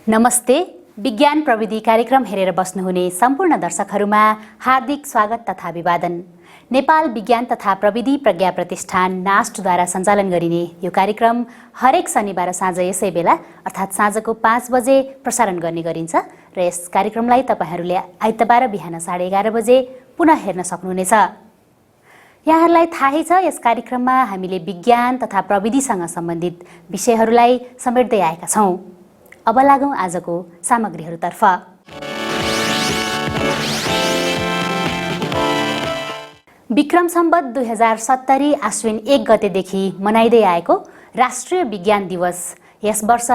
नमस्ते। विज्ञान प्रविधि कार्यक्रम हेरेर बस्नुहुने सम्पूर्ण दर्शकहरूमा हार्दिक स्वागत तथा अभिवादन। नेपाल विज्ञान तथा प्रविधि प्रज्ञा प्रतिष्ठान नास्टद्वारा सञ्चालन गरिने यो कार्यक्रम हरेक शनिबार साँझ यसै बेला अर्थात् साँझको 5 बजे प्रसारण गर्ने गरिन्छ र यस कार्यक्रमलाई तपाईहरूले आइतबार बिहान 11:30 बजे पुनः हेर्न सक्नुहुनेछ। यहाँहरूलाई थाहै छ यस कार्यक्रममा हामीले विज्ञान तथा प्रविधिसँग सम्बन्धित विषयहरूलाई समेट्दै आएका छौँ। अब लागौँ आजको सामग्रीहरूतर्फ। विक्रम सम्वत 2070 आश्विन 1 गतेदेखि मनाइँदै आएको राष्ट्रिय विज्ञान दिवस यस वर्ष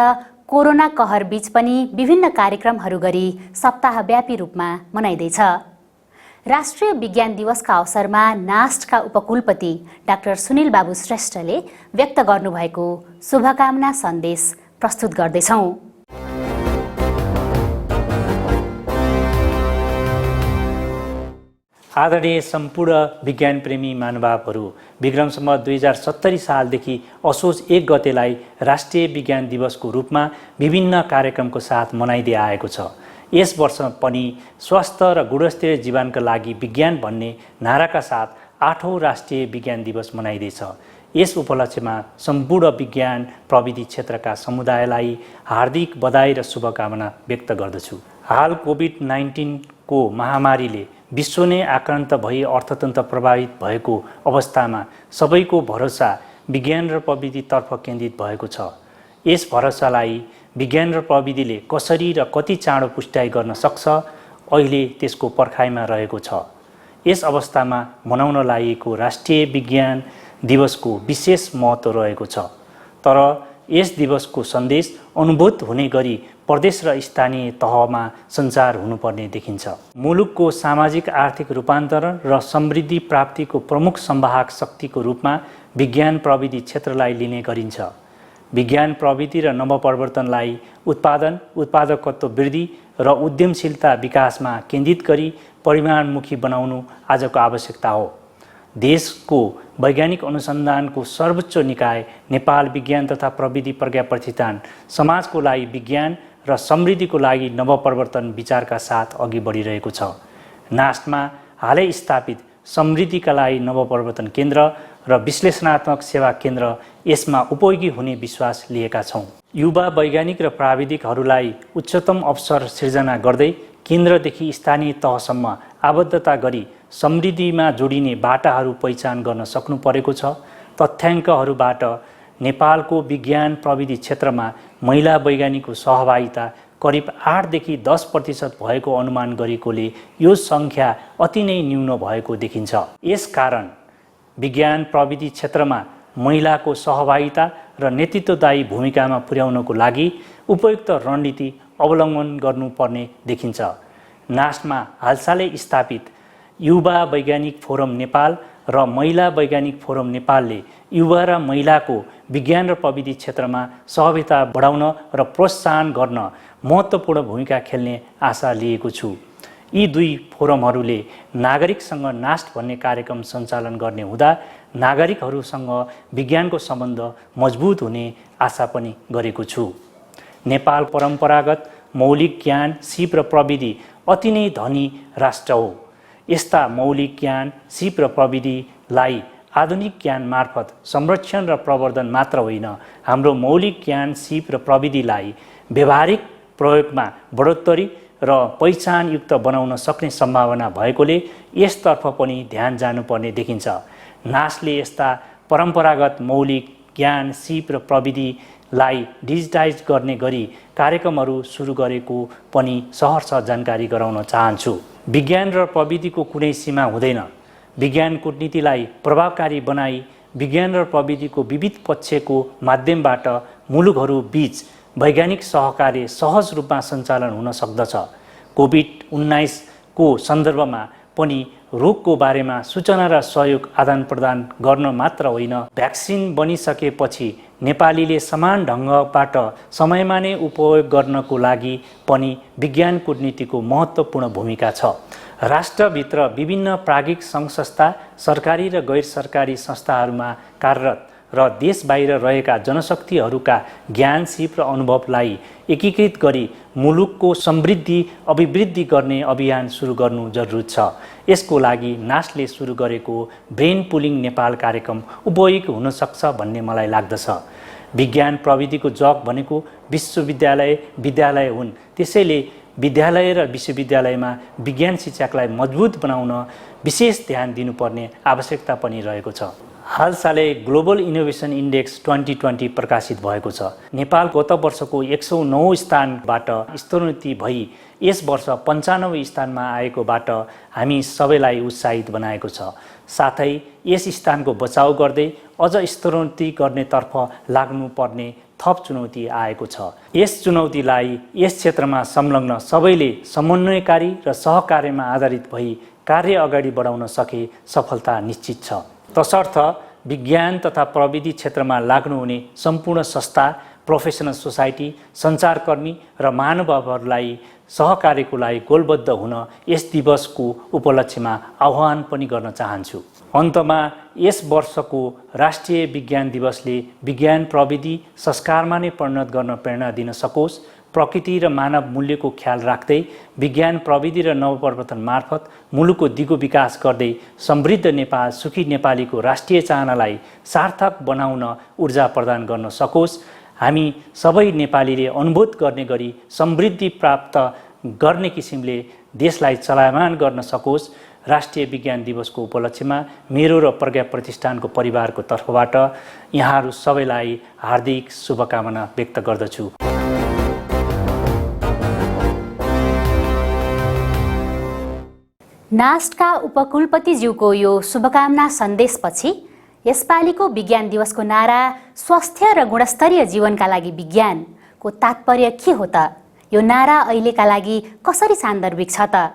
कोरोना कहर बीच पनि विभिन्न कार्यक्रमहरू गरी सप्ताहव्यापी रूपमा मनाइँदैछ। राष्ट्रिय विज्ञान दिवसका अवसरमा नास्टका उपकुलपति डाक्टर सुनिल बाबु श्रेष्ठले व्यक्त गर्नुभएको शुभकामना सन्देश प्रस्तुत गर्दैछौँ। आदरणीय सम्पूर्ण विज्ञान प्रेमी महानुभावहरू, विक्रम सम्वत 2070 सालदेखि असोज 1 गतेलाई राष्ट्रिय विज्ञान दिवसको रूपमा विभिन्न कार्यक्रमको साथ मनाइँदै आएको छ। यस वर्ष पनि स्वस्थ र गुणस्तरीय जीवनका लागि विज्ञान भन्ने नाराका साथ 8औं राष्ट्रिय विज्ञान दिवस मनाइँदैछ। यस उपलक्ष्यमा सम्पूर्ण विज्ञान प्रविधि क्षेत्रका समुदायलाई हार्दिक बधाई र शुभकामना व्यक्त गर्दछु। हाल कोभिड-19 को महामारीले विश्व नै आक्रान्त भई अर्थतन्त्र प्रभावित भएको अवस्थामा सबैको भरोसा विज्ञान र प्रविधितर्फ केन्द्रित भएको छ। यस भरोसालाई विज्ञान र प्रविधिले कसरी र कति चाँडो पुष्टाइ गर्न सक्छ, अहिले त्यसको पर्खाइमा रहेको छ। यस अवस्थामा मनाउन लागेको राष्ट्रिय विज्ञान दिवसको विशेष महत्त्व रहेको छ। तर यस दिवसको सन्देश अनुभूत हुने गरी प्रदेश र स्थानीय तहमा सञ्चार हुनुपर्ने देखिन्छ। मुलुकको सामाजिक आर्थिक रूपान्तरण र समृद्धि प्राप्तिको प्रमुख संवाहक शक्तिको रूपमा विज्ञान प्रविधि क्षेत्रलाई लिने गरिन्छ। विज्ञान प्रविधि र नवप्रवर्तनलाई उत्पादकत्व वृद्धि र उद्यमशीलता विकासमा केन्द्रित गरी परिमाणमुखी बनाउनु आजको आवश्यकता हो। देशको वैज्ञानिक अनुसन्धानको सर्वोच्च निकाय नेपाल विज्ञान तथा प्रविधि प्रज्ञा प्रतिष्ठान समाजको लागि विज्ञान र समृद्धिको लागि नवप्रवर्तन विचारका साथ अघि बढिरहेको छ। नास्टमा हालै स्थापित समृद्धिका लागि नवप्रवर्तन केन्द्र र विश्लेषणात्मक सेवा केन्द्र यसमा उपयोगी हुने विश्वास लिएका छौँ। युवा वैज्ञानिक र प्राविधिकहरूलाई उच्चतम अवसर सिर्जना गर्दै केन्द्रदेखि स्थानीय तहसम्म आबद्धता गरी समृद्धिमा जोडिने बाटाहरू पहिचान गर्न सक्नु परेको छ। तथ्याङ्कहरूबाट नेपालको विज्ञान प्रविधि क्षेत्रमा महिला वैज्ञानिकको सहभागिता करिब 8 देखि 10% भएको अनुमान गरेकोले यो सङ्ख्या अति नै न्यून भएको देखिन्छ। यसकारण विज्ञान प्रविधि क्षेत्रमा महिलाको सहभागिता र नेतृत्वदायी भूमिकामा पुर्याउनको लागि उपयुक्त रणनीति अवलम्बन गर्नुपर्ने देखिन्छ। नास्टमा हालसालै स्थापित युवा वैज्ञानिक फोरम नेपाल र महिला वैज्ञानिक फोरम नेपालले युवा र महिलाको विज्ञान र प्रविधि क्षेत्रमा सहभागिता बढाउन र प्रोत्साहन गर्न महत्त्वपूर्ण भूमिका खेल्ने आशा लिएको छु। यी दुई फोरमहरूले नागरिकसँग नास्ट भन्ने कार्यक्रम सञ्चालन गर्ने हुँदा नागरिकहरूसँग विज्ञानको सम्बन्ध मजबुत हुने आशा पनि गरेको छु। नेपाल परम्परागत मौलिक ज्ञान, सिप र प्रविधि अति नै धनी राष्ट्र हो। यस्ता मौलिक ज्ञान, सिप र प्रविधिलाई आधुनिक ज्ञान मार्फत संरक्षण र प्रवर्धन मात्र होइन, हाम्रो मौलिक ज्ञान, सिप र प्रविधिलाई व्यावहारिक प्रयोगमा बढोत्तरी र पहिचानयुक्त बनाउन सक्ने सम्भावना भएकोले यसतर्फ पनि ध्यान जानुपर्ने देखिन्छ। नास्टले यस्ता परम्परागत मौलिक ज्ञान, सिप र प्रविधिलाई डिजिटाइज गर्ने गरी कार्यक्रमहरू सुरु गरेको पनि सहर्ष जानकारी गराउन चाहन्छु। विज्ञान र प्रविधिको कुनै सीमा हुँदैन। विज्ञान कूटनीतिलाई प्रभावकारी बनाई विज्ञान र प्रविधिको विविध पक्षको माध्यमबाट मुलुकहरू बीच वैज्ञानिक सहकार्य सहज रूपमा सञ्चालन हुन सक्दछ। कोभिड-19 को सन्दर्भमा पनि रोगको बारेमा सूचना र सहयोग आदान प्रदान गर्न मात्र होइन, भ्याक्सिन बनिसकेपछि नेपालीले समान ढङ्गबाट समयमा नै उपयोग गर्नको लागि पनि विज्ञान कूटनीतिको महत्त्वपूर्ण भूमिका छ। राष्ट्रभित्र विभिन्न प्राज्ञिक सङ्घ संस्था, सरकारी र गैर सरकारी संस्थाहरूमा कार्यरत र देश बाहिर रहेका जनशक्तिहरूका ज्ञान सिप र अनुभवलाई एकीकृत गरी मुलुकको समृद्धि अभिवृद्धि गर्ने अभियान सुरु गर्नु जरुरी छ। यसको लागि नास्टले सुरु गरेको ब्रेन पुलिङ नेपाल कार्यक्रम उपयोगी हुन सक्छ भन्ने मलाई लाग्दछ। विज्ञान प्रविधिको जग भनेको विद्यालय हुन्। त्यसैले विद्यालय र विश्वविद्यालयमा विज्ञान शिक्षालाई मजबुत बनाउन विशेष ध्यान दिनुपर्ने आवश्यकता पनि रहेको छ। हालसालै ग्लोबल इनोभेसन इन्डेक्स 2020 प्रकाशित भएको छ। नेपाल गत वर्षको 109 स्थानबाट स्तरोन्नति भई यस वर्ष 95 स्थानमा आएकोबाट हामी सबैलाई उत्साहित बनाएको छ। साथै यस स्थानको बचाउ गर्दै अझ स्तरोन्नति गर्नेतर्फ लाग्नुपर्ने थप चुनौती आएको छ। यस चुनौतीलाई यस क्षेत्रमा संलग्न सबैले समन्वयकारी र सहकार्यमा आधारित भई कार्य अगाडि बढाउन सके सफलता निश्चित छ। तसर्थ विज्ञान तथा प्रविधि क्षेत्रमा लाग्नुहुने सम्पूर्ण संस्था, प्रोफेसनल सोसाइटी, सञ्चारकर्मी र महानुभावहरूलाई सहकार्यको लागि गोलबद्ध हुन यस दिवसको उपलक्ष्यमा आह्वान पनि गर्न चाहन्छु। अन्तमा यस वर्षको राष्ट्रिय विज्ञान दिवसले विज्ञान प्रविधि संस्कारमा नै परिणत गर्न प्रेरणा दिन सकोस्। प्रकृति र मानव मूल्यको ख्याल राख्दै विज्ञान प्रविधि र नवप्रवर्तन मार्फत मुलुकको दिगो विकास गर्दै समृद्ध नेपाल सुखी नेपालीको राष्ट्रिय चाहनालाई सार्थक बनाउन ऊर्जा प्रदान गर्न सकोस्। हामी सबै नेपालीले अनुभूत गर्ने गरी समृद्धि प्राप्त गर्ने किसिमले देशलाई चलायमान गर्न सकोस्। राष्ट्रिय विज्ञान दिवसको उपलक्ष्यमा मेरो र प्रज्ञा प्रतिष्ठानको परिवारको तर्फबाट यहाँहरू सबैलाई हार्दिक शुभकामना व्यक्त गर्दछु। नास्टका उपकुलपतिज्यूको यो शुभकामना सन्देशपछि यसपालिको विज्ञान दिवसको नारा स्वस्थ र गुणस्तरीय जीवनका लागि विज्ञानको तात्पर्य के हो त? यो नारा अहिलेका लागि कसरी सान्दर्भिक छ त?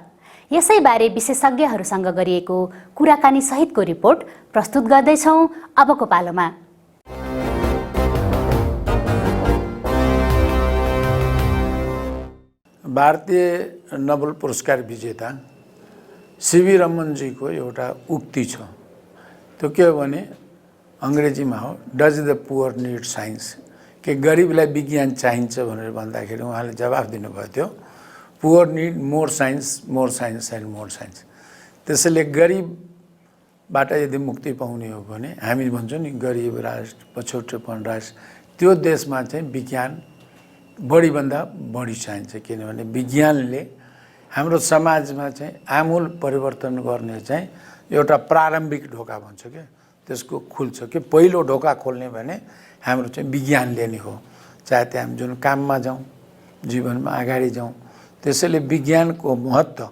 यसैबारे विशेषज्ञहरूसँग गरिएको कुराकानी सहितको रिपोर्ट प्रस्तुत गर्दैछौँ अबको पालोमा। भारतीय नोबेल पुरस्कार विजेता सीवी रमनजीको एउटा उक्ति छ। त्यो के हो भने अङ्ग्रेजीमा हो, does the poor need science, कि गरिबलाई विज्ञान चाहिन्छ भनेर भन्दाखेरि उहाँले जवाफ दिनुभएको थियो, poor need more science and more science. त्यसैले गरिबबाट यदि मुक्ति पाउने हो भने हामी भन्छौँ नि गरिब राष्ट्र, पछौटेपन राष्ट्र, त्यो देशमा चाहिँ विज्ञान बढीभन्दा बढी चाहिन्छ। किनभने विज्ञानले हाम्रो समाजमा चाहिँ आमूल परिवर्तन गर्ने चाहिँ एउटा प्रारम्भिक ढोका भन्छ क्या, त्यसको खुल्छ कि पहिलो ढोका खोल्ने भने हाम्रो चाहिँ विज्ञानले नै हो। चाहे त्यहाँ हामी जुन काममा जाउँ, जीवनमा अगाडि जाउँ, त्यसैले विज्ञानको महत्त्व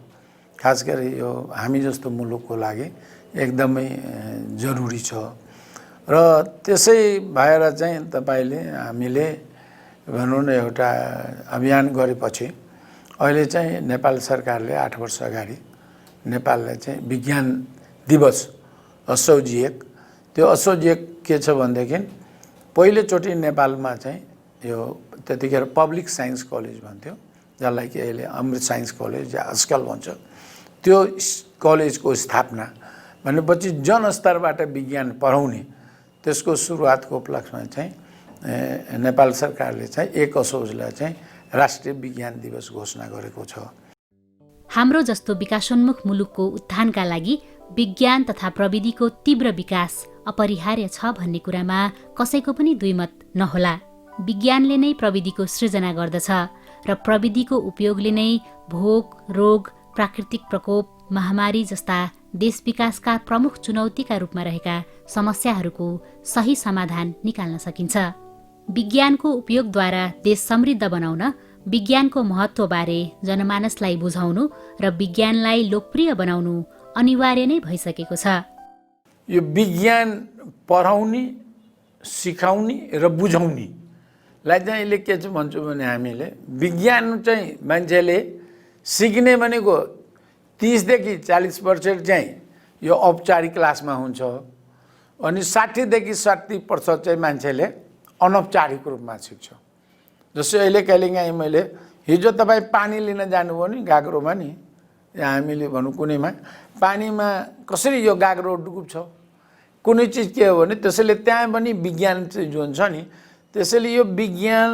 खास गरी यो हामी जस्तो मुलुकको लागि एकदमै जरुरी छ। र त्यसै भएर चाहिँ हामीले भनौँ न एउटा अभियान गरेपछि अहिले चाहिँ नेपाल सरकारले 8 वर्ष अगाडि नेपाललाई चाहिँ विज्ञान दिवस असोजिएक, त्यो असोजिएक के छ भनेदेखि पहिलोचोटि नेपालमा चाहिँ यो त्यतिखेर पब्लिक साइन्स कलेज भन्थ्यो, जसलाई कि अहिले अमृत साइन्स कलेज या आजकल भन्छ, त्यो कलेजको स्थापना भनेपछि जनस्तरबाट विज्ञान पढाउने त्यसको सुरुवातको उपलक्ष्यमा चाहिँ नेपाल सरकारले चाहिँ 1 असोजलाई चाहिँ राष्ट्रिय विज्ञान दिवस घोषणा गरेको छ। हाम्रो जस्तो विकासोन्मुख मुलुकको उत्थानका लागि विज्ञान तथा प्रविधिको तीव्र विकास अपरिहार्य छ भन्ने कुरामा कसैको पनि दुईमत नहोला। विज्ञानले नै प्रविधिको सृजना गर्दछ र प्रविधिको उपयोगले नै भोग, रोग, प्राकृतिक प्रकोप, महामारी जस्ता देश विकासका प्रमुख चुनौतीका रूपमा रहेका समस्याहरूको सही समाधान निकाल्न सकिन्छ। विज्ञानको उपयोगद्वारा देश समृद्ध बनाउन विज्ञानको महत्त्वबारे जनमानसलाई बुझाउनु र विज्ञानलाई लोकप्रिय बनाउनु अनिवार्य नै भइसकेको छ। यो विज्ञान पढाउने, सिकाउने र बुझाउनेलाई चाहिँ अहिले के चाहिँ भन्छु भने हामीले विज्ञान चाहिँ मान्छेले सिक्ने भनेको 30 देखि 40% चाहिँ यो औपचारिक क्लासमा हुन्छ, अनि 60 देखि 70% चाहिँ मान्छेले अनौपचारिक रूपमा सिक्छ। जस्तै अहिले कहिलेकाहीँ मैले हिजो तपाईँ पानी लिन जानुभयो नि गाग्रोमा नि, हामीले भनौँ कुनैमा पानीमा कसरी यो गाग्रो डुब्छ, कुनै चिज के हो भने त्यसैले त्यहाँ पनि विज्ञान चाहिँ जुन छ नि त्यसैले यो विज्ञान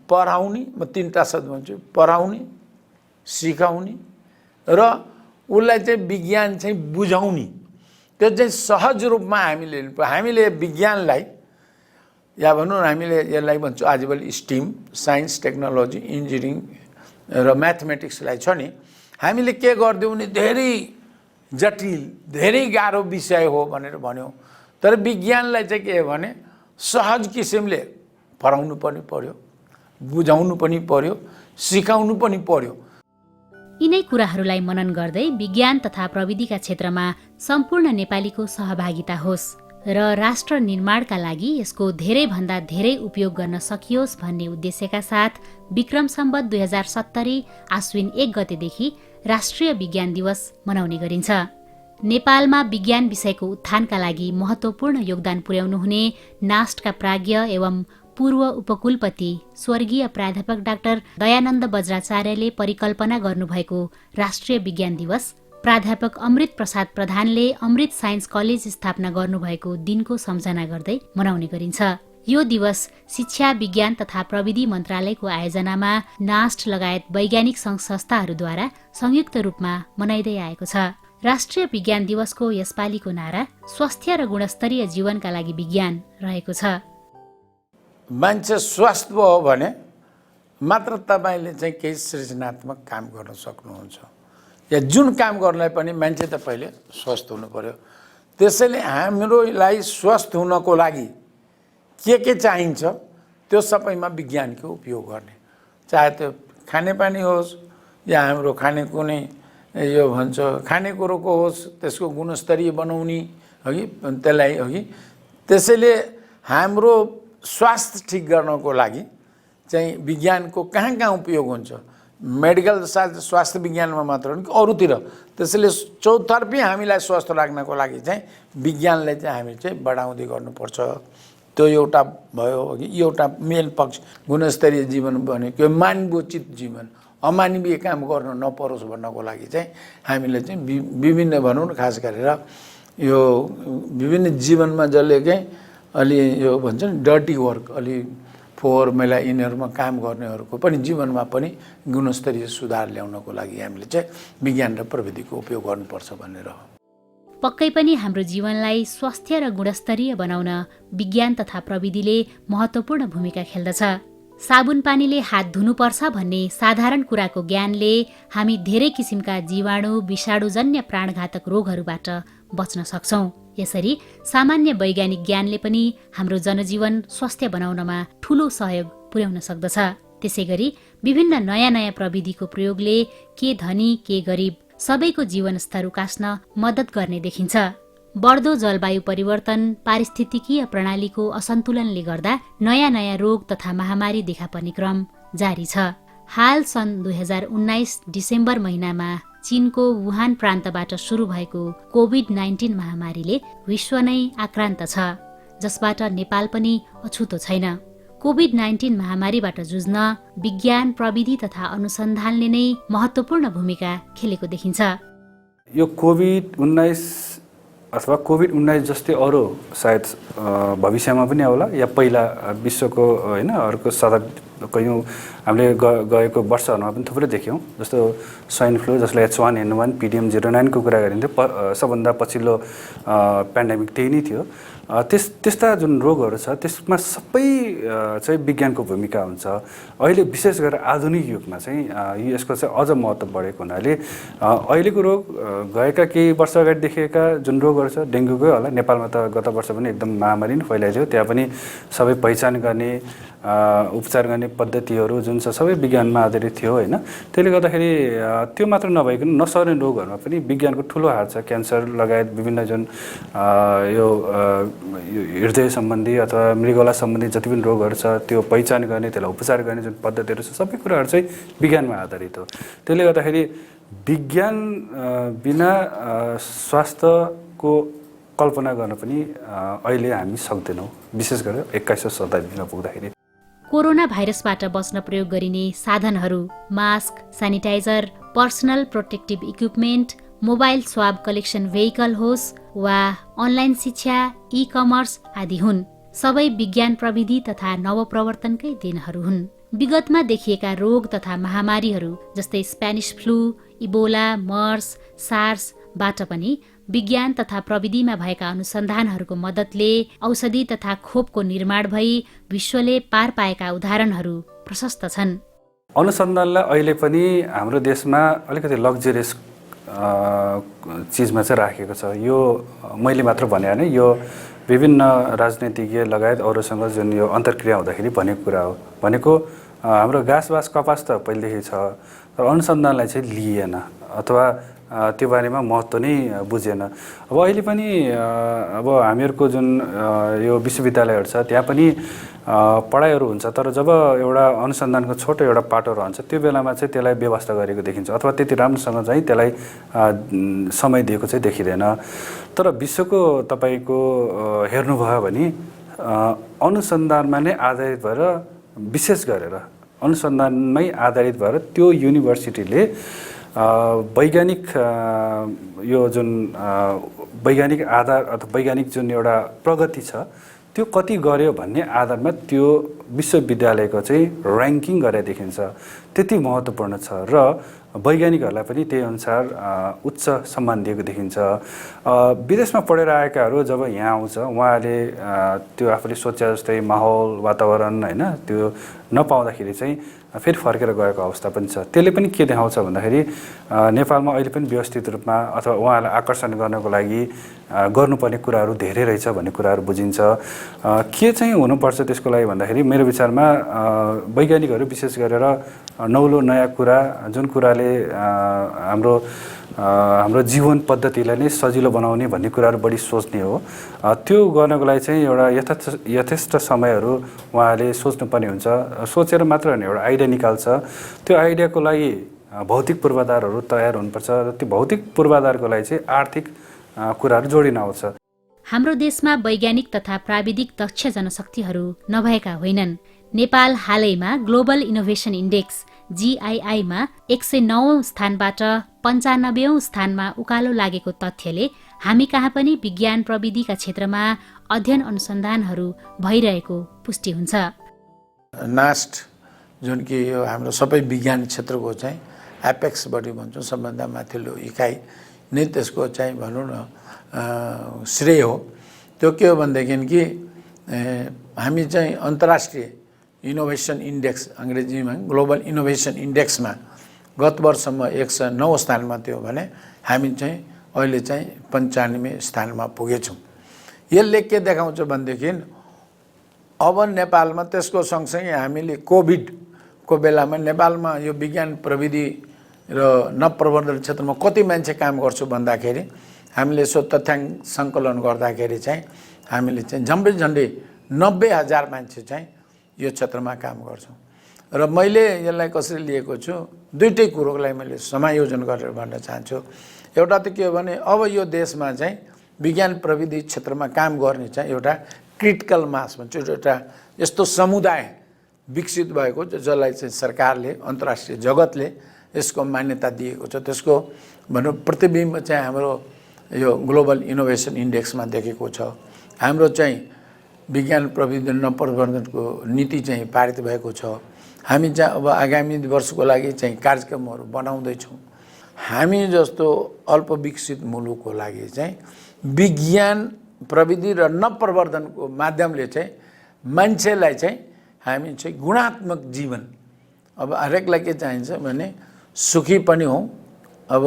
पढाउने, म 3टा शब्द भन्छु, पढाउने, सिकाउने र उसलाई चाहिँ विज्ञान चाहिँ बुझाउने, त्यो चाहिँ सहज रूपमा हामीले विज्ञानलाई या भनौँ न हामीले यसलाई भन्छौँ आजभोलि स्टिम, साइन्स, टेक्नोलोजी, इन्जिनियरिङ र म्याथमेटिक्सलाई छ नि हामीले के गरिदिउँ नि धेरै जटिल, धेरै गाह्रो विषय हो भनेर भन्यौँ। तर विज्ञानलाई चाहिँ के हो भने सहज किसिमले पढाउनु पनि पर्यो, बुझाउनु पनि पर्यो, सिकाउनु पनि पर्यो। यिनै कुराहरूलाई मनन गर्दै विज्ञान तथा प्रविधिका क्षेत्रमा सम्पूर्ण नेपालीको सहभागिता होस् र राष्ट्र निर्माणका लागि यसको धेरैभन्दा धेरै उपयोग गर्न सकियोस् भन्ने उद्देश्यका साथ विक्रम सम्वत 2070 आश्विन 1 गतेदेखि राष्ट्रिय विज्ञान दिवस मनाउने गरिन्छ। नेपालमा विज्ञान विषयको उत्थानका लागि महत्त्वपूर्ण योगदान पुर्याउनुहुने नास्टका प्राज्ञ एवं पूर्व उपकुलपति स्वर्गीय प्राध्यापक डाक्टर दयानन्द बज्राचार्यले परिकल्पना गर्नुभएको राष्ट्रिय विज्ञान दिवस प्राध्यापक अमृत प्रसाद प्रधानले अमृत साइन्स कलेज स्थापना गर्नुभएको दिनको सम्झना गर्दै मनाउने गरिन्छ। यो दिवस शिक्षा, विज्ञान तथा प्रविधि मन्त्रालयको आयोजनामा नास्ट लगायत वैज्ञानिक सङ्घ संस्थाहरूद्वारा संयुक्त रूपमा मनाइँदै आएको छ। राष्ट्रिय विज्ञान दिवसको यसपालिको नारा स्वास्थ्य र गुणस्तरीय जीवनका लागि विज्ञान रहेको छ। मान्छे स्वस्थ भयो भने मात्र तपाईँले चाहिँ केही सृजनात्मक काम गर्न सक्नुहुन्छ, या जुन काम गर्नलाई पनि मान्छे त पहिले स्वस्थ हुनु पर्यो। त्यसैले हामीलाई स्वस्थ हुनको लागि के चाहिन्छ त्यो सबैमा विज्ञानको उपयोग गर्ने, चाहे त्यो खानेपानी होस् या हाम्रो खाने कुनै यो भन्छ खानेकुरोको होस्, त्यसको गुणस्तरीय बनाउने हगि त्यसलाई हगि। त्यसैले हाम्रो स्वास्थ्य ठिक गर्नको लागि चाहिँ विज्ञानको कहाँ कहाँ उपयोग हुन्छ, मेडिकल स्वास्थ्य विज्ञानमा मात्र हो कि अरूतिर। त्यसैले चौतर्फी हामीलाई स्वस्थ राख्नको लागि चाहिँ विज्ञानलाई चाहिँ हामी चाहिँ बढाउँदै गर्नुपर्छ। त्यो एउटा भयो कि एउटा मेन पक्ष गुणस्तरीय जीवन भनेको मानवोचित जीवन, अमानवीय काम गर्न नपरोस् भन्नको लागि चाहिँ हामीले चाहिँ विभिन्न भनौँ न खास गरेर यो विभिन्न जीवनमा जसले चाहिँ अलि यो भन्छ नि डर्टी वर्क, अलि फोहोर मैला यिनीहरूमा काम गर्नेहरूको पनि जीवनमा पनि गुणस्तरीय सुधार ल्याउनको लागि हामीले चाहिँ विज्ञान र प्रविधिको उपयोग गर्नुपर्छ भनेर हो। पक्कै पनि हाम्रो जीवनलाई स्वास्थ्य र गुणस्तरीय बनाउन विज्ञान तथा प्रविधिले महत्त्वपूर्ण भूमिका खेल्दछ। साबुन पानीले हात धुनुपर्छ भन्ने साधारण कुराको ज्ञानले हामी धेरै किसिमका जीवाणु, विषाणुजन्य प्राणघातक रोगहरूबाट बच्न सक्छौं। यसरी सामान्य वैज्ञानिक ज्ञानले पनि हाम्रो जनजीवन स्वस्थ बनाउनमा ठूलो सहयोग पुर्याउन सक्दछ। त्यसैगरी विभिन्न नयाँ नयाँ प्रविधिको प्रयोगले के धनी के गरिब सबैको जीवनस्तर उकास्न मद्दत गर्ने देखिन्छ। बढ्दो जलवायु परिवर्तन, पारिस्थितिकीय प्रणालीको असन्तुलनले गर्दा नयाँ नयाँ रोग तथा महामारी देखा पर्ने क्रम जारी छ। हाल सन् 2019 डिसेम्बर महिनामा चीनको वुहान प्रान्तबाट सुरु भएको कोभिड-19 महामारीले विश्व नै आक्रान्त छ, जसबाट नेपाल पनि अछुतो छैन। कोभिड-19 महामारीबाट जुझ्न विज्ञान, प्रविधि तथा अनुसन्धानले नै महत्त्वपूर्ण भूमिका खेलेको देखिन्छ। यो कोभिड-19 अथवा कोभिड-19 जस्तै अरू सायद भविष्यमा पनि आउला या पहिला विश्वको होइन अर्को शतक कयौँ हामीले गएको वर्षहरूमा पनि थुप्रै देख्यौँ। जस्तो स्वाइन फ्लू जसलाई H1N1 PDM09 को कुरा गरिन्थ्यो, सबभन्दा पछिल्लो पेन्डेमिक त्यही नै थियो। त्यस्ता जुन रोगहरू छ त्यसमा सबै चाहिँ विज्ञानको भूमिका हुन्छ। अहिले विशेष गरेर आधुनिक युगमा चाहिँ यसको चाहिँ अझ महत्त्व बढेको हुनाले अहिलेको रोग गएका केही वर्ष अगाडि देखिएका जुन रोगहरू छ, डेङ्गुकै होला, नेपालमा त गत वर्ष पनि एकदम महामारी नै फैलाइदियो। त्यहाँ पनि सबै पहिचान गर्ने उपचार गर्ने पद्धतिहरू जुन छ सबै विज्ञानमा आधारित थियो होइन। त्यसले गर्दाखेरि त्यो मात्र नभइकन नसर्ने रोगहरूमा पनि विज्ञानको ठुलो हात छ। क्यान्सर लगायत विभिन्न जुन यो हृदय सम्बन्धी अथवा मृगौला सम्बन्धी जति पनि रोगहरू छ त्यो पहिचान गर्ने, त्यसलाई उपचार गर्ने जुन पद्धतिहरू छ सबै कुराहरू चाहिँ विज्ञानमा आधारित हो। त्यसले गर्दाखेरि विज्ञान बिना स्वास्थ्यको कल्पना गर्न पनि अहिले हामी सक्दैनौँ, विशेष गरेर 21औं शताब्दीमा पुग्दाखेरि। कोरोना भाइरसबाट बच्न प्रयोग गरिने साधनहरू, mask, sanitiser, personal protective equipment, mobile swab collection vehicle होस् वा अनलाइन शिक्षा, ई कमर्स आदि हुन्। सबै विज्ञान प्रविधि तथा नवप्रवर्तनकै देनहरू हुन्। विगतमा देखिएका रोग तथा महामारीहरू जस्तै स्पेनिस फ्लू, इबोला, मर्स, सार्सबाट पनि विज्ञान तथा प्रविधिमा भएका अनुसन्धानहरूको मद्दतले औषधि तथा खोपको निर्माण भई विश्वले पार पाएका उदाहरणहरू प्रशस्त छन्। अनुसन्धानलाई अहिले पनि हाम्रो देशमा अलिकति लग्जरियस चिजमा चाहिँ राखेको छ। यो मैले मात्र भने होइन, यो विभिन्न राजनीतिज्ञ लगायत अरूसँग जुन यो अन्तर्क्रिया हुँदाखेरि भनेको कुरा हो। भनेको हाम्रो घाँसबास कपास त पहिलेदेखि छ, तर अनुसन्धानलाई चाहिँ लिएन अथवा त्यो बारेमा महत्त्व नै बुझेन। अब अहिले पनि अब हामीहरूको जुन यो विश्वविद्यालयहरू छ त्यहाँ पनि पढाइहरू हुन्छ, तर जब एउटा अनुसन्धानको छोटो एउटा पाटो रहन्छ त्यो बेलामा चाहिँ त्यसलाई व्यवस्था गरेको देखिन्छ अथवा त्यति राम्रोसँग चाहिँ त्यसलाई समय दिएको चाहिँ देखिँदैन। तर विश्वको तपाईँको हेर्नुभयो भने अनुसन्धानमा नै आधारित भएर, विशेष गरेर अनुसन्धानमै आधारित भएर त्यो युनिभर्सिटीले वैज्ञानिक यो जुन वैज्ञानिक आधार अथवा वैज्ञानिक जुन एउटा प्रगति छ त्यो कति गर्यो भन्ने आधारमा त्यो विश्वविद्यालयको चाहिँ र्याङ्किङ गरेर देखिन्छ। त्यति महत्त्वपूर्ण छ र वैज्ञानिकहरूलाई पनि त्यही अनुसार उच्च सम्मान दिएको देखिन्छ। विदेशमा पढेर आएकाहरू जब यहाँ आउँछ उहाँहरूले त्यो आफूले सोचे जस्तै माहौल, वातावरण होइन त्यो नपाउँदाखेरि चाहिँ फेरि फर्केर गएको अवस्था पनि छ। त्यसले पनि के देखाउँछ भन्दाखेरि नेपालमा अहिले पनि व्यवस्थित रूपमा अथवा उहाँहरूलाई आकर्षण गर्नको लागि गर्नुपर्ने कुराहरू धेरै रहेछ भन्ने कुराहरू बुझिन्छ। के चाहिँ हुनुपर्छ त्यसको लागि भन्दाखेरि मेरो विचारमा वैज्ञानिकहरू विशेष गरेर नौलो नयाँ कुरा, जुन कुराले हाम्रो जीवन पद्धतिलाई नै सजिलो बनाउने भन्ने कुराहरू बढी सोच्ने हो। त्यो गर्नको लागि चाहिँ एउटा यथेष्ट समयहरू उहाँले सोच्नुपर्ने हुन्छ। सोचेर मात्र होइन, एउटा आइडिया निकाल्छ। त्यो आइडियाको लागि भौतिक पूर्वाधारहरू तयार हुनुपर्छ र त्यो भौतिक पूर्वाधारको लागि चाहिँ आर्थिक कुराहरू जोडिन आउँछ। हाम्रो देशमा वैज्ञानिक तथा प्राविधिक दक्ष जनशक्तिहरू नभएका होइनन्। नेपाल हालैमा ग्लोबल इनोभेसन इन्डेक्स GII-मा 109औं स्थानबाट 95औं स्थानमा उकालो लागेको तथ्यले हामी कहाँ पनि विज्ञान प्रविधिका क्षेत्रमा अध्ययन अनुसन्धानहरू भइरहेको पुष्टि हुन्छ। नास्ट जुन कि यो हाम्रो सबै विज्ञान क्षेत्रको चाहिँ एपेक्स बडी भन्छौँ, सबभन्दा माथिल्लो इकाइ नै त्यसको चाहिँ भनौँ न श्रेय हो। त्यो के हो भनेदेखि कि हामी चाहिँ अन्तर्राष्ट्रिय इनोभेसन इन्डेक्स, अङ्ग्रेजीमा ग्लोबल इनोभेसन इन्डेक्समा गत वर्षमा 109 स्थानमा थियो भने हामी चाहिँ अहिले चाहिँ 95 स्थानमा पुगेछौँ। यसले के देखाउँछ भनेदेखि अब नेपालमा त्यसको सँगसँगै हामीले कोभिडको बेलामा नेपालमा यो विज्ञान प्रविधि र नवप्रवर्धन क्षेत्रमा कति मान्छे काम गर्छु भन्दाखेरि हामीले यसो तथ्याङ्क सङ्कलन गर्दाखेरि चाहिँ हामीले चाहिँ झन्डै 90,000 मान्छे चाहिँ यो क्षेत्रमा काम गर्छौँ। र मैले यसलाई कसरी लिएको छु, दुईटै कुरोलाई मैले समायोजन गरेर भन्न चाहन्छु। एउटा त के हो भने अब यो देशमा चाहिँ विज्ञान प्रविधि क्षेत्रमा काम गर्ने चाहिँ एउटा क्रिटिकल मास भन्छ, एउटा यस्तो समुदाय विकसित भएको जसलाई चाहिँ सरकारले, अन्तर्राष्ट्रिय जगतले यसको मान्यता दिएको छ। त्यसको भनौँ प्रतिबिम्ब चाहिँ हाम्रो यो ग्लोबल इनोभेसन इन्डेक्समा देखेको छ। हाम्रो चाहिँ विज्ञान प्रविधि नवप्रवर्धनको नीति चाहिँ पारित भएको छ। हामी चाहिँ अब आगामी वर्षको लागि चाहिँ कार्यक्रमहरू बनाउँदैछौँ। हामी जस्तो अल्पविकसित मुलुकको लागि चाहिँ विज्ञान प्रविधि र नवप्रवर्धनको माध्यमले चाहिँ मान्छेलाई चाहिँ हामी चाहिँ गुणात्मक जीवन, अब हरेकलाई के चाहिन्छ भने सुखी पनि हौँ, अब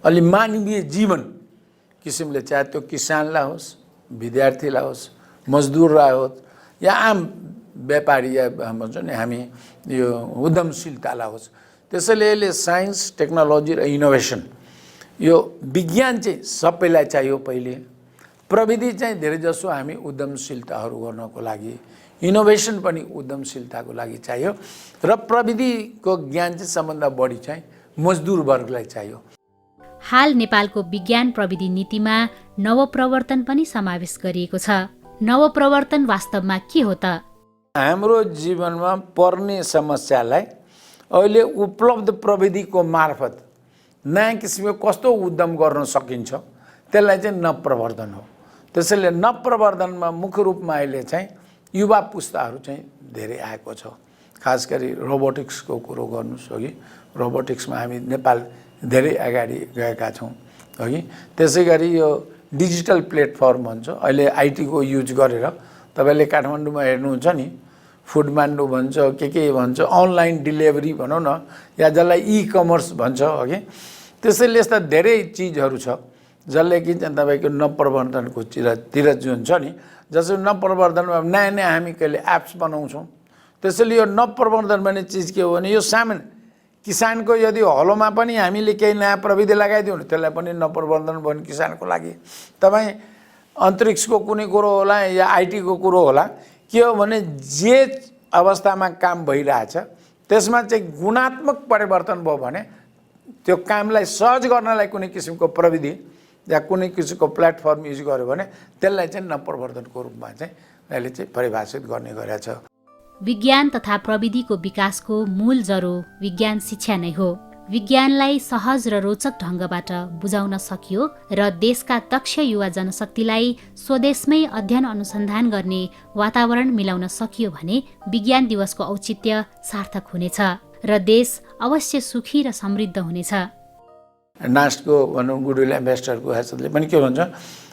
अलि मानवीय जीवन किसिमले, चाहे त्यो किसानलाई होस्, विद्यार्थीलाई होस्, मजदुरलाई होस् या आम व्यापारी या भन्छ नि हामी यो उद्यमशीलतालाई होस्। त्यसैले यसले साइन्स, टेक्नोलोजी र इनोभेसन, यो विज्ञान चाहिँ सबैलाई चाहियो पहिले, प्रविधि चाहिँ धेरै जसो हामी उद्यमशीलताहरू गर्नको लागि, इनोभेसन पनि उद्यमशीलताको लागि चाहियो र प्रविधिको ज्ञान चाहिँ सबभन्दा बढी चाहिँ मजदुर वर्गलाई चाहियो। हाल नेपालको विज्ञान प्रविधि नीतिमा नवप्रवर्तन पनि समावेश गरिएको छ। नवप्रवर्तन वास्तवमा के हो त? हाम्रो जीवनमा पर्ने समस्यालाई अहिले उपलब्ध प्रविधिको मार्फत नयाँ किसिमको कस्तो उद्यम गर्न सकिन्छ त्यसलाई चाहिँ नवप्रवर्धन हो। त्यसैले नवप्रवर्धनमा मुख्य रूपमा अहिले चाहिँ युवा पुस्ताहरू चाहिँ धेरै आएको छ। खास गरी रोबोटिक्सको कुरो गर्नुहोस् अघि, रोबोटिक्समा हामी नेपाल धेरै अगाडि गएका छौँ अघि। त्यसै गरी यो डिजिटल प्लेटफर्म भन्छ, अहिले आइटीको युज गरेर तपाईँले काठमाडौँमा हेर्नुहुन्छ नि, फुडमान्डो भन्छ, के भन्छ, अनलाइन डिलिभरी भनौँ न, या जसलाई ई-कमर्स भन्छ अघि। त्यसैले यस्ता धेरै चिजहरू छ जसले कि चाहिँ तपाईँको नवप्रवर्धनको तिर जुन छ नि, जसको नवप्रवर्धनमा नयाँ नयाँ हामी कहिले एप्स बनाउँछौँ। त्यसैले यो नवप्रवर्धन भन्ने चिज के हो भने यो सामान्य किसानको यदि हलोमा पनि हामीले केही नयाँ प्रविधि लगाइदिउँ भने त्यसलाई पनि नवप्रवर्धन भयो भने किसानको लागि। तपाईँ अन्तरिक्षको कुनै कुरो होला या आइटीको कुरो होला, के हो भने जे अवस्थामा काम भइरहेछ त्यसमा चाहिँ गुणात्मक परिवर्तन भयो भने त्यो कामलाई सहज गर्नलाई कुनै किसिमको प्रविधि या कुनै किसिमको प्लेटफर्म युज गर्यो भने त्यसलाई चाहिँ नवप्रवर्धनको रूपमा चाहिँ अहिले चाहिँ परिभाषित गर्ने गरेको छ। विज्ञान तथा प्रविधिको विकासको मूल जरो विज्ञान शिक्षा नै हो। विज्ञानलाई सहज र रोचक ढङ्गबाट बुझाउन सकियो र देशका दक्ष युवा जनशक्तिलाई स्वदेशमै अध्ययन अनुसन्धान गर्ने वातावरण मिलाउन सकियो भने विज्ञान दिवसको औचित्य सार्थक हुनेछ र देश अवश्य सुखी र समृद्ध हुनेछ। नास्टको भनौँ गुडविल एम्बेसडरको हैसियतले पनि के भन्छ,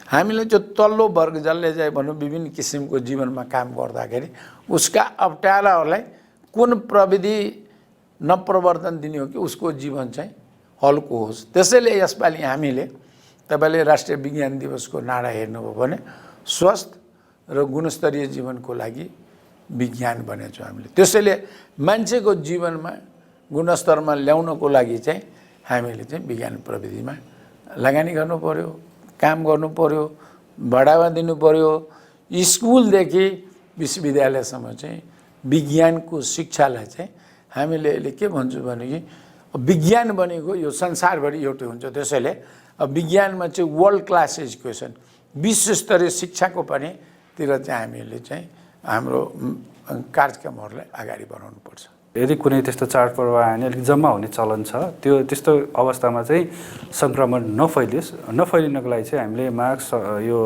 हामीले जो तल्लो वर्ग जसले चाहिँ भनौँ विभिन्न किसिमको जीवनमा काम गर्दाखेरि उसका अप्ठ्याराहरूलाई कुन प्रविधि नवप्रवर्धन दिने हो कि उसको जीवन चाहिँ हल्को होस्। त्यसैले यसपालि हामीले तपाईँले राष्ट्रिय विज्ञान दिवसको नारा हेर्नुभयो भने स्वस्थ र गुणस्तरीय जीवनको लागि विज्ञान भनेको छौँ हामीले। त्यसैले मान्छेको जीवनमा गुणस्तरमा ल्याउनको लागि चाहिँ हामीले चाहिँ विज्ञान प्रविधिमा लगानी गर्नु पर्यो, काम गर्नु पर्यो, बढावा दिनु पर्यो। स्कुलदेखि विश्वविद्यालयसम्म चाहिँ विज्ञानको शिक्षालाई चाहिँ हामीले अहिले के भन्छौँ भने कि विज्ञान भनेको यो संसारभरि एउटै हुन्छ। त्यसैले विज्ञानमा चाहिँ वर्ल्ड क्लास एजुकेसन, विश्वस्तरीय शिक्षाको पनि तिर चाहिँ हामीले चाहिँ हाम्रो कार्यक्रमहरूलाई अगाडि बढाउनुपर्छ। यदि कुनै त्यस्तो चाडपर्व आयो भने अलिक जम्मा हुने चलन छ, त्यो त्यस्तो अवस्थामा चाहिँ सङ्क्रमण नफैलिनको लागि चाहिँ हामीले मास्क, यो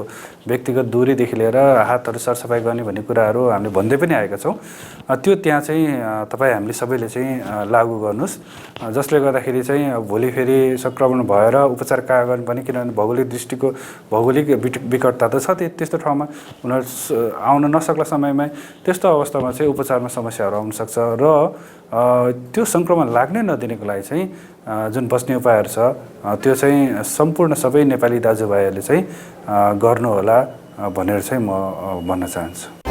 व्यक्तिगत दूरीदेखि लिएर हातहरू सरसफाइ गर्ने भन्ने कुराहरू हामीले भन्दै पनि आएका छौँ। त्यो त्यहाँ चाहिँ तपाईँ हामीले सबैले चाहिँ लागू गर्नुहोस्, जसले गर्दाखेरि चाहिँ भोलि फेरि सङ्क्रमण भएर उपचार कहाँ गर्नुपर्ने, किनभने भौगोलिक विकटता त छ, त्यस्तो ठाउँमा उनीहरू आउन नसक्ला समयमा त्यस्तो अवस्थामा चाहिँ उपचारमा समस्याहरू आउन सक्छ र त्यो सङ्क्रमण लाग्नै नदिनको लागि चाहिँ जुन बस्ने उपायहरू छ त्यो चाहिँ सम्पूर्ण सबै नेपाली दाजुभाइहरूले चाहिँ गर्नुहोला भनेर चाहिँ म भन्न चाहन्छु।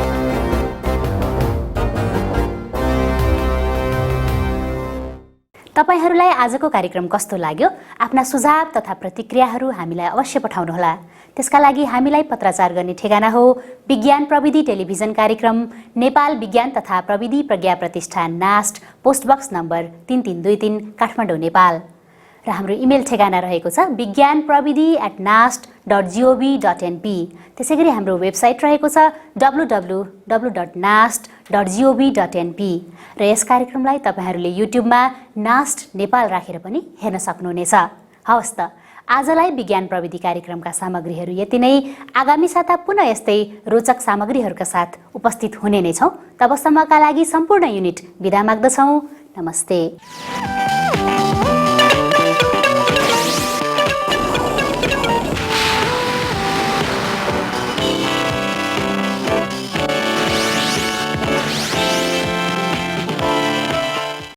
तपाईहरूलाई आजको कार्यक्रम कस्तो लाग्यो? आफ्ना सुझाव तथा प्रतिक्रियाहरू हामीलाई अवश्य पठाउनुहोला। त्यसका लागि हामीलाई पत्राचार गर्ने ठेगाना हो विज्ञान प्रविधि टेलिभिजन कार्यक्रम, नेपाल विज्ञान तथा प्रविधि प्रज्ञा प्रतिष्ठान, नास्ट, पोस्टबक्स नम्बर 3323 काठमाडौँ, नेपाल। र हाम्रो इमेल ठेगाना रहेको छ vigyanpravidi@nast.gov.np। त्यसै गरी हाम्रो वेबसाइट रहेको छ www.nast.gov.np। र यस कार्यक्रमलाई तपाईँहरूले युट्युबमा नास्ट नेपाल राखेर पनि हेर्न सक्नुहुनेछ। हवस् त, आजलाई विज्ञान प्रविधि कार्यक्रमका सामग्रीहरू यति नै। आगामी साता पुनः यस्तै रोचक सामग्रीहरूका साथ उपस्थित हुने नै छौँ। तबसम्मका लागि सम्पूर्ण युनिट बिदा माग्दछौँ। नमस्ते।